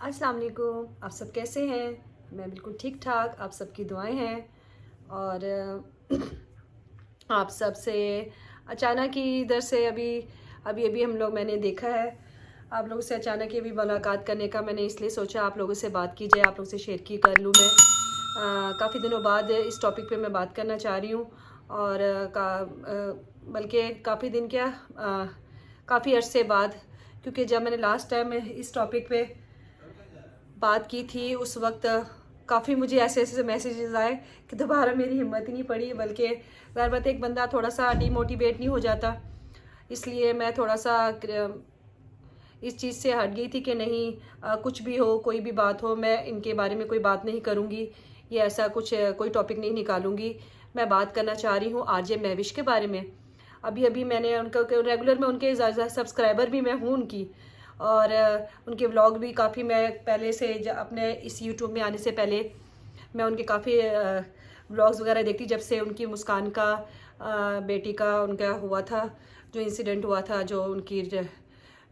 अस्सलाम वालेकुम। आप सब कैसे हैं? मैं बिल्कुल ठीक ठाक, आप सबकी दुआएं हैं। और आप सब से अचानक ही इधर से अभी अभी अभी हम लोग मैंने देखा है आप लोगों से अचानक ही अभी मुलाकात करने का मैंने इसलिए सोचा आप लोगों से बात की जाए, आप लोगों से शेयर की कर लूँ। मैं काफ़ी दिनों बाद इस टॉपिक पे मैं बात करना चाह रही हूँ। और बल्कि काफ़ी दिन क्या, काफ़ी अरसे बाद, क्योंकि जब मैंने लास्ट टाइम इस टॉपिक पे बात की थी उस वक्त काफ़ी मुझे ऐसे ऐसे मैसेजेस आए कि दोबारा मेरी हिम्मत ही नहीं पड़ी। बल्कि ज़ाहिर बात है, एक बंदा थोड़ा सा डीमोटिवेट नहीं हो जाता, इसलिए मैं थोड़ा सा इस चीज़ से हट गई थी कि नहीं, कुछ भी हो, कोई भी बात हो, मैं इनके बारे में कोई बात नहीं करूँगी, ये ऐसा कुछ कोई टॉपिक नहीं निकालूंगी। मैं बात करना चाह रही हूँ आरजे महविश के बारे में। अभी अभी मैंने उनका रेगुलर में उनके सब्सक्राइबर भी मैं हूँ उनकी। और उनके व्लॉग भी काफ़ी मैं पहले से अपने इस यूट्यूब में आने से पहले मैं उनके काफ़ी व्लॉग्स वगैरह देखती, जब से उनकी मुस्कान का बेटी का उनका हुआ था, जो इंसिडेंट हुआ था, जो उनकी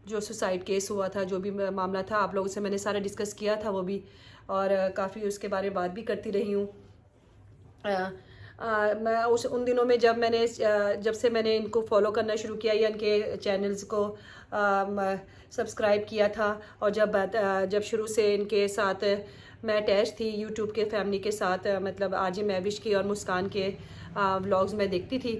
जो सुसाइड केस हुआ था, जो भी मामला था, आप लोगों से मैंने सारा डिस्कस किया था वो भी। और काफ़ी उसके बारे में बात भी करती रही हूँ। मैं उन दिनों में जब से मैंने इनको फॉलो करना शुरू किया या इनके चैनल्स को सब्सक्राइब किया था, और जब शुरू से इनके साथ मैं अटैच थी यूट्यूब के फैमिली के साथ, मतलब आरजे महविश की और मुस्कान के व्लॉग्स मैं देखती थी।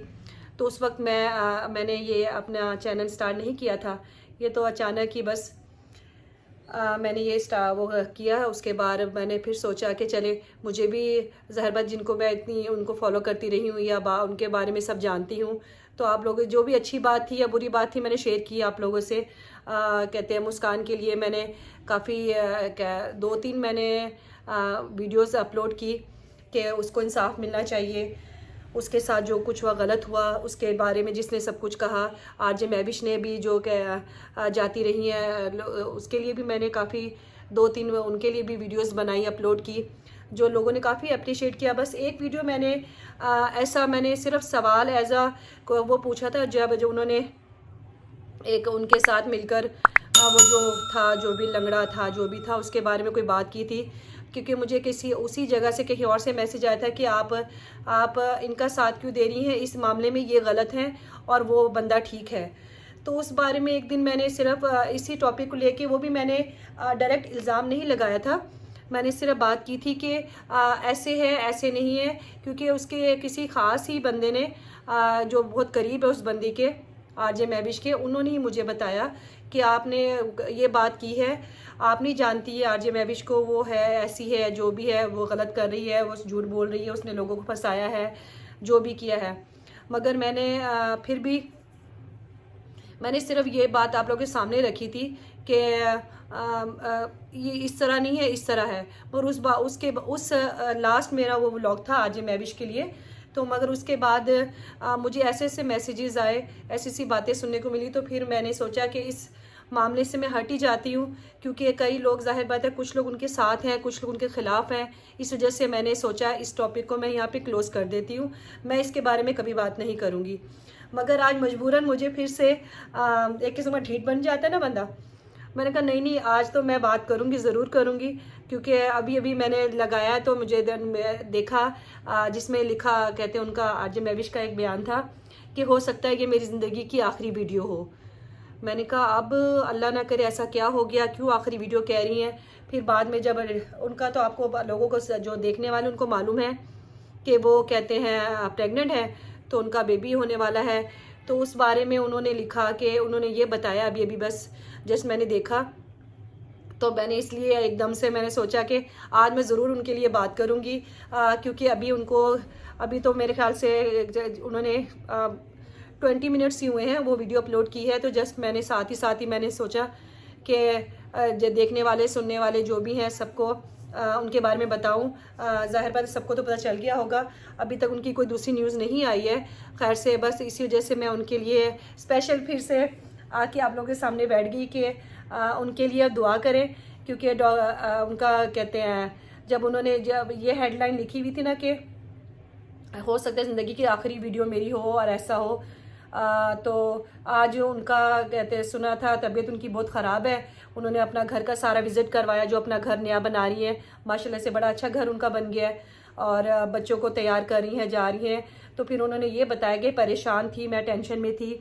तो उस वक्त मैंने ये अपना चैनल स्टार्ट नहीं किया था, ये तो अचानक ही बस मैंने ये वो किया। उसके बाद मैंने फिर सोचा कि चले, मुझे भी ज़ाहिर बात जिनको मैं इतनी उनको फॉलो करती रही हूँ या उनके बारे में सब जानती हूँ, तो आप लोग जो भी अच्छी बात थी या बुरी बात थी मैंने शेयर की आप लोगों से। कहते हैं मुस्कान के लिए मैंने काफ़ी 2-3 मैंने वीडियोस अपलोड की कि उसको इंसाफ मिलना चाहिए, उसके साथ जो कुछ हुआ गलत हुआ उसके बारे में जिसने सब कुछ कहा। आरजे महविश ने भी जो जाती रही हैं उसके लिए भी मैंने काफ़ी 2-3 उनके लिए भी वीडियोस बनाई, अपलोड की, जो लोगों ने काफ़ी अप्रिशिएट किया। बस एक वीडियो मैंने ऐसा मैंने सिर्फ सवाल एज वो पूछा था, जब जो उन्होंने एक उनके साथ मिलकर वो जो था, जो भी लंगड़ा था, जो भी था, उसके बारे में कोई बात की थी। क्योंकि मुझे किसी उसी जगह से कहीं और से मैसेज आया था कि आप इनका साथ क्यों दे रही हैं, इस मामले में ये गलत है और वो बंदा ठीक है। तो उस बारे में एक दिन मैंने सिर्फ इसी टॉपिक को लेके, वो भी मैंने डायरेक्ट इल्ज़ाम नहीं लगाया था, मैंने सिर्फ बात की थी कि ऐसे है ऐसे नहीं है। क्योंकि उसके किसी ख़ास ही बंदे ने जो बहुत करीब है उस बंदी के, आरजे महविश के, उन्होंने ही मुझे बताया कि आपने ये बात की है, आप नहीं जानती है आरजे महविश को, वो है ऐसी है, जो भी है वो गलत कर रही है, वो झूठ बोल रही है, उसने लोगों को फंसाया है, जो भी किया है। मगर फिर भी मैंने सिर्फ ये बात आप लोगों के सामने रखी थी कि ये इस तरह नहीं है, इस तरह है। और उस लास्ट मेरा वो व्लॉग था आरजे महविश के लिए। तो मगर उसके बाद मुझे ऐसे ऐसे मैसेजेस आए, ऐसी ऐसी बातें सुनने को मिली, तो फिर मैंने सोचा कि इस मामले से मैं हट ही जाती हूँ। क्योंकि कई लोग, जाहिर बात है, कुछ लोग उनके साथ हैं, कुछ लोग उनके ख़िलाफ़ हैं। इस वजह से मैंने सोचा इस टॉपिक को मैं यहाँ पे क्लोज़ कर देती हूँ, मैं इसके बारे में कभी बात नहीं करूँगी। मगर आज मजबूरन मुझे फिर से एक किस्म का ढीठ बन जाता है ना बंदा। मैंने कहा नहीं नहीं, आज तो मैं बात करूँगी, ज़रूर करूँगी। क्योंकि अभी अभी मैंने लगाया तो मुझे देखा जिसमें लिखा, कहते हैं उनका, आरजे महविश का एक बयान था कि हो सकता है कि मेरी ज़िंदगी की आखिरी वीडियो हो। मैंने कहा अब अल्लाह ना करे ऐसा क्या हो गया, क्यों आखिरी वीडियो कह रही हैं। फिर बाद में जब उनका, तो आपको लोगों को जो देखने वाले उनको मालूम है कि वो कहते हैं प्रेग्नेंट है, तो उनका बेबी होने वाला है। तो उस बारे में उन्होंने लिखा कि उन्होंने ये बताया अभी अभी बस जस्ट मैंने देखा। तो मैंने इसलिए एकदम से मैंने सोचा कि आज मैं ज़रूर उनके लिए बात करूँगी। क्योंकि अभी तो मेरे ख्याल से उन्होंने 20 मिनट्स ही हुए हैं वो वीडियो अपलोड की है। तो जस्ट मैंने साथ ही मैंने सोचा कि जो देखने वाले सुनने वाले जो भी हैं सबको उनके बारे में बताऊं। ज़ाहिर बात सबको तो पता चल गया होगा, अभी तक उनकी कोई दूसरी न्यूज़ नहीं आई है। खैर से बस इसी वजह से मैं उनके लिए स्पेशल फिर से आके आप लोगों के सामने बैठ गई कि उनके लिए दुआ करें। क्योंकि उनका, कहते हैं, जब ये हेडलाइन लिखी हुई थी ना कि हो सकता है ज़िंदगी की आखिरी वीडियो मेरी हो और ऐसा हो, तो आज उनका कहते हैं सुना था तबीयत उनकी बहुत ख़राब है। उन्होंने अपना घर का सारा विज़िट करवाया, जो अपना घर नया बना रही है, माशाल्लाह से बड़ा अच्छा घर उनका बन गया है और बच्चों को तैयार कर रही हैं, जा रही हैं। तो फिर उन्होंने ये बताया कि परेशान थी, मैं टेंशन में थी,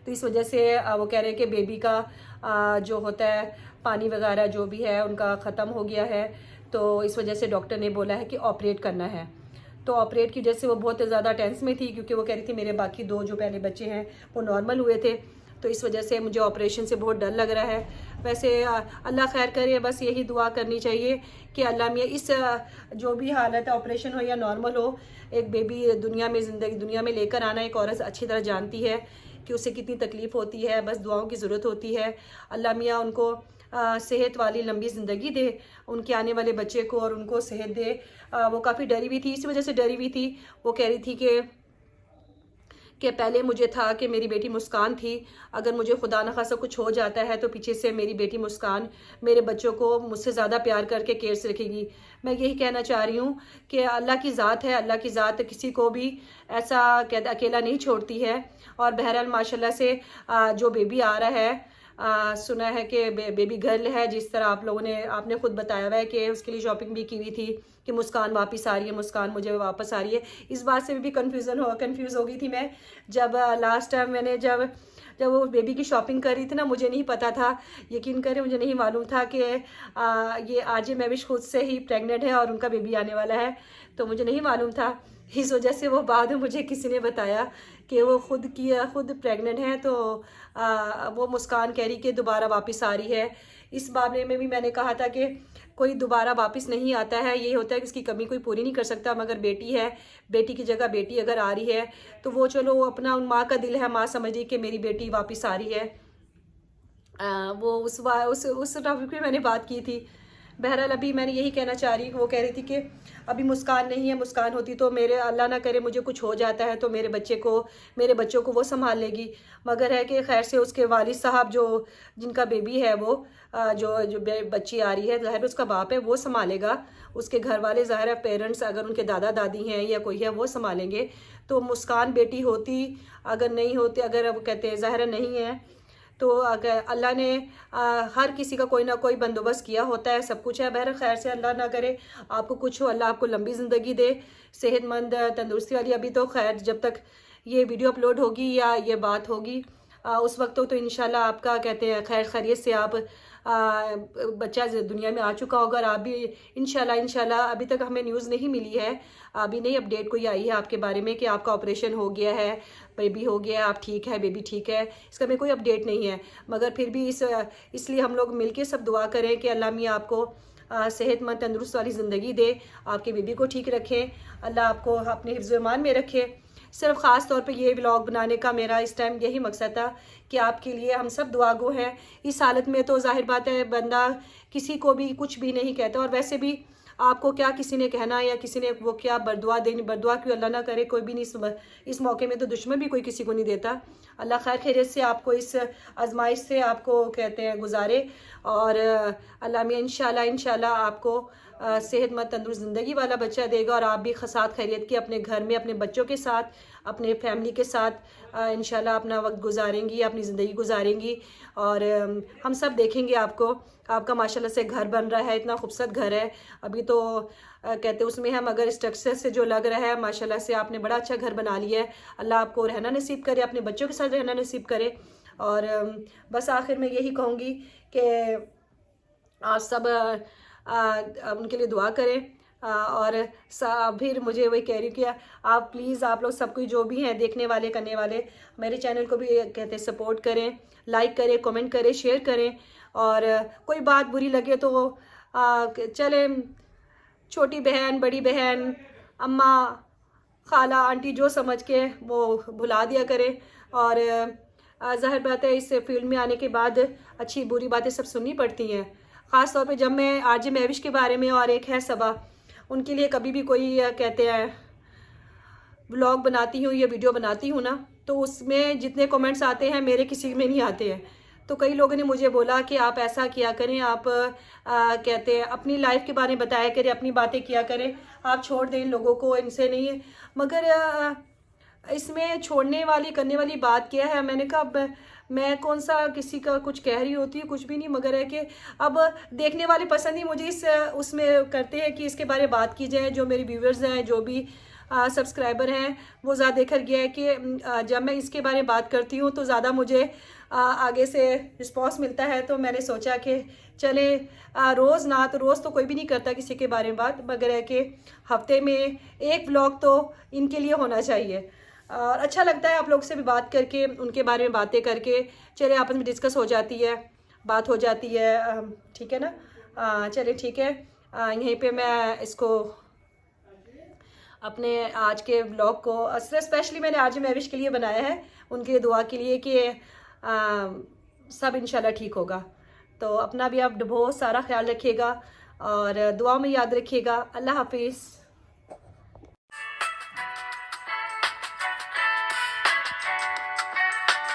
तो इस वजह से वो कह रहे हैं कि बेबी का जो होता है पानी वगैरह जो भी है उनका ख़त्म हो गया है, तो इस वजह से डॉक्टर ने बोला है कि ऑपरेट करना है। तो ऑपरेट की वजह से वो बहुत ज़्यादा टेंस में थी, क्योंकि वो कह रही थी मेरे बाकी 2 जो पहले बच्चे हैं वो नॉर्मल हुए थे, तो इस वजह से मुझे ऑपरेशन से बहुत डर लग रहा है। वैसे अल्लाह खैर करे, बस यही दुआ करनी चाहिए कि अल्लाह मियाँ इस जो भी हालत है, ऑपरेशन हो या नॉर्मल हो, एक बेबी दुनिया में लेकर आना एक औरत अच्छी तरह जानती है कि उसे कितनी तकलीफ़ होती है। बस दुआओं की ज़रूरत होती है। अल्लाह मियाँ उनको सेहत वाली लंबी ज़िंदगी दे, उनके आने वाले बच्चे को, और उनको सेहत दे। वो काफ़ी डरी हुई थी, इस वजह से डरी हुई थी, वो कह रही थी कि पहले मुझे था कि मेरी बेटी मुस्कान थी, अगर मुझे खुदा न खासा कुछ हो जाता है तो पीछे से मेरी बेटी मुस्कान मेरे बच्चों को मुझसे ज़्यादा प्यार करके केयर से रखेगी। मैं यही कहना चाह रही हूँ कि अल्लाह की ज़ात है, अल्लाह की ज़ात किसी को भी ऐसा अकेला नहीं छोड़ती है। और बहरहाल माशाल्लाह से जो बेबी आ रहा है, सुना है कि बेबी गर्ल है, जिस तरह आप लोगों ने आपने खुद बताया हुआ है कि उसके लिए शॉपिंग भी की हुई थी कि मुस्कान वापस आ रही है, मुस्कान मुझे वापस आ रही है। इस बात से भी कंफ्यूज हो गई थी मैं, जब लास्ट टाइम मैंने जब वो बेबी की शॉपिंग कर रही थी ना, मुझे नहीं पता था, यकीन करें मुझे नहीं मालूम था कि ये आज महविश खुद से ही प्रेग्नेंट है और उनका बेबी आने वाला है, तो मुझे नहीं मालूम था। इस वजह से वो बाद में मुझे किसी ने बताया कि वो खुद प्रेग्नेंट है, तो वो मुस्कान कह रही कि दोबारा वापस आ रही है। इस मामले में भी मैंने कहा था कि कोई दोबारा वापस नहीं आता है, ये होता है कि इसकी कमी कोई पूरी नहीं कर सकता, मगर बेटी है, बेटी की जगह बेटी अगर आ रही है तो वो चलो अपना, उन माँ का दिल है, माँ समझ रही कि मेरी बेटी वापस आ रही है। वो उस टॉपिक पे मैंने बात की थी। बहरहाल अभी मैंने यही कहना चाह रही, वो कह रही थी कि अभी मुस्कान नहीं है, मुस्कान होती तो मेरे, अल्लाह ना करे मुझे कुछ हो जाता है तो मेरे बच्चों को वो संभाल लेगी। मगर है कि खैर से उसके वालिद साहब जो जिनका बेबी है, वो जो बच्ची आ रही है, ज़ाहिर उसका बाप है, वो संभालेगा। उसके घर वाले ज़ाहिर है पेरेंट्स, अगर उनके दादा दादी हैं या कोई है, वो संभालेंगे। तो मुस्कान बेटी होती, अगर नहीं होती, अगर वो कहते हैं ज़ाहिर नहीं है, तो अगर अल्लाह ने हर किसी का कोई ना कोई बंदोबस्त किया होता है, सब कुछ है। बहर खैर से अल्लाह ना करे आपको कुछ हो, अल्लाह आपको लंबी ज़िंदगी दे, सेहतमंद तंदुरुस्ती वाली। अभी तो खैर जब तक ये वीडियो अपलोड होगी या ये बात होगी, उस वक्त तो इंशाल्लाह आपका कहते हैं खैर खैरियत से आप बच्चा दुनिया में आ चुका होगा। और आप भी इंशाल्लाह अभी तक हमें न्यूज़ नहीं मिली है, अभी नहीं अपडेट कोई आई है आपके बारे में कि आपका ऑपरेशन हो गया है, बेबी हो गया है, आप ठीक है, बेबी ठीक है, इसका हमें कोई अपडेट नहीं है। मगर फिर भी इसलिए हम लोग मिलके सब दुआ करें कि अल्लाह मियाँ आपको सेहतमंद तंदुरुस्त वाली ज़िंदगी दे, आपके बेबी को ठीक रखें, अल्लाह आपको अपने हिफ्ज़ ईमान में रखे। सिर्फ ख़ास तौर पे ये व्लॉग बनाने का मेरा इस टाइम यही मकसद था कि आपके लिए हम सब दुआगो हैं। इस हालत में तो जाहिर बात है बंदा किसी को भी कुछ भी नहीं कहता, और वैसे भी आपको क्या किसी ने कहना या किसी ने वो क्या बरदुआ देनी, बरदुआ क्यों, अल्लाह ना करे कोई भी नहीं, इस मौके में तो दुश्मन भी कोई किसी को नहीं देता। अल्लाह खैर खैरियत से आपको इस आजमाइश से आपको कहते हैं गुजारे, और अल्लाह में इंशाल्लाह आपको सेहतमंद तंदुरुस्त ज़िंदगी वाला बच्चा देगा, और आप भी खसात खैरियत के अपने घर में अपने बच्चों के साथ, अपने फैमिली के साथ इंशाल्लाह अपना वक्त गुजारेंगी, अपनी ज़िंदगी गुजारेंगी। और हम सब देखेंगे आपका माशाल्लाह से घर बन रहा है, इतना खूबसूरत घर है। अभी तो कहते उसमें हम अगर स्ट्रक्चर से जो लग रहा है माशाल्लाह से आपने बड़ा अच्छा घर बना लिया है। अल्लाह आपको रहना नसीब करे, अपने बच्चों के साथ रहना नसीब करे। और बस आखिर में यही कहूँगी कि आप सब उनके लिए दुआ करें। और फिर मुझे वही कह रही हूँ कि आप प्लीज़, आप लोग सब कोई जो भी हैं देखने वाले करने वाले, मेरे चैनल को भी कहते हैं सपोर्ट करें, लाइक करें, कमेंट करें, शेयर करें। और कोई बात बुरी लगे तो चले, छोटी बहन, बड़ी बहन, अम्मा, खाला, आंटी, जो समझ के वो भुला दिया करें। और ज़ाहिर बात है इस फील्ड में आने के बाद अच्छी बुरी बातें सब सुननी पड़ती हैं। ख़ास तौर पे जब मैं आरजे महविश के बारे में, और एक है सबा, उनके लिए कभी भी कोई कहते हैं व्लॉग बनाती हूँ या वीडियो बनाती हूँ ना, तो उसमें जितने कमेंट्स आते हैं मेरे किसी में नहीं आते हैं। तो कई लोगों ने मुझे बोला कि आप ऐसा किया करें, आप कहते हैं अपनी लाइफ के बारे में बताया करें, अपनी बातें किया करें, आप छोड़ दें इन लोगों को, इनसे नहीं है। मगर इसमें छोड़ने वाली करने वाली बात क्या है। मैंने कहा अब मैं कौन सा किसी का कुछ कह रही होती है, कुछ भी नहीं, मगर है कि अब देखने वाले पसंद ही मुझे इस उसमें करते हैं कि इसके बारे में बात की जाए। जो मेरी व्यूवर्स हैं, जो भी सब्सक्राइबर हैं, वो ज़्यादा देखा गया है कि जब मैं इसके बारे में बात करती हूँ तो ज़्यादा मुझे आगे से रिस्पॉन्स मिलता है। तो मैंने सोचा कि चले रोज़ ना तो रोज़ तो कोई भी नहीं करता किसी के बारे में बात, मगर है कि हफ्ते में एक व्लॉग तो इनके लिए होना चाहिए। और अच्छा लगता है आप लोग से भी बात करके, उनके बारे में बातें करके। चले आपस में डिस्कस हो जाती है, बात हो जाती है, ठीक है ना। चले ठीक है, यहीं पे मैं इसको अपने आज के व्लॉग को स्पेशली मैंने आज महविश के लिए बनाया है, उनके दुआ के लिए कि सब इंशाल्लाह ठीक होगा। तो अपना भी आप बहुत सारा ख्याल रखिएगा और दुआ में याद रखिएगा। अल्लाह हाफिज़।